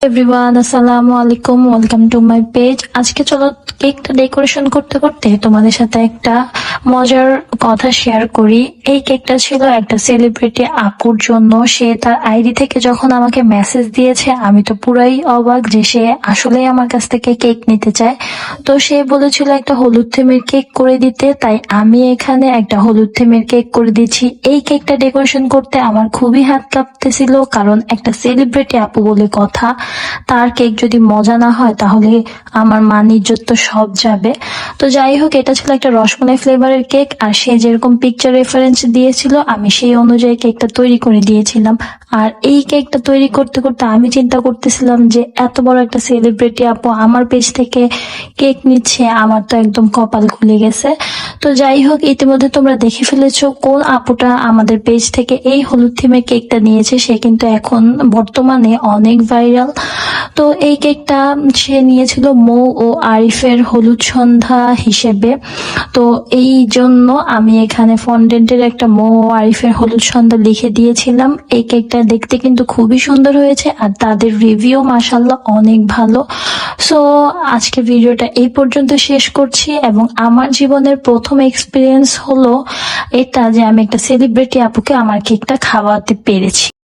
Everyone, আসসালামু আলাইকুম, welcome to my page. আজকে চলো কেকটা ডেকোরেশন করতে করতে তোমাদের সাথে একটা মজার কথা শেয়ার করি। এই কেকটা ছিল একটা সেলিব্রিটি আপুর জন্য। সে তার আইডি থেকে যখন আমাকে মেসেজ দিয়েছে, আমি তো পুরাই অবাক যে সে আসলেই আমার কাছ থেকে কেক নিতে চায়। তো সে বলেছিল একটা হলুদ থিমের কেক করে দিতে, তাই আমি এখানে একটা হলুদ থিমের কেক করে দিচ্ছি। এই কেকটা ডেকোরেশন করতে আমার খুবই হাত কাঁপতেছিল, কারণ একটা সেলিব্রিটি আপু বলে কথা, তার কেক যদি মজা না হয় তাহলে আমার মান ইজ্জত তো সব যাবে। তো যাই হোক, এটা ছিল একটা রসমালাই ফ্লেভারের কেক, আর সে যেরকম পিকচার রেফারেন্স দিয়েছিল আমি সেই অনুযায়ী কেকটা তৈরি করে দিয়েছিলাম। আর এই কেকটা তৈরি করতে করতে আমি চিন্তা করতেছিলাম যে এত বড় একটা সেলিব্রিটি আপু আমার পেজ থেকে কেক নিচ্ছে, আমার তো একদম কপাল খুলে গেছে। তো যাই হোক, ইতিমধ্যে তোমরা দেখে ফেলেছো কোন আপুটা আমাদের পেজ থেকে এই হলুদ থিমের কেকটা নিয়েছে। সে কিন্তু এখন বর্তমানে অনেক ভাইরাল। তো এই কেকটা সে নিয়েছিল মৌ ও আরিফের হলুদ সন্ধ্যা হিসেবে। তো এই জন্য আমি এখানে ফন্ডেন্টের একটা মৌ ও আরিফের হলুদ সন্ধ্যা লিখে দিয়েছিলাম। এই কেকটা দেখতে কিন্তু খুবই সুন্দর হয়েছে, আর তাদের রিভিউ মাশাআল্লাহ অনেক ভালো। সো আজকে ভিডিওটা এই পর্যন্ত শেষ করছি, এবং আমার জীবনের প্রথম এক্সপিরিয়েন্স হলো এটা যে আমি একটা সেলিব্রিটি আপুকে আমার কেকটা খাওয়াতে পেরেছি।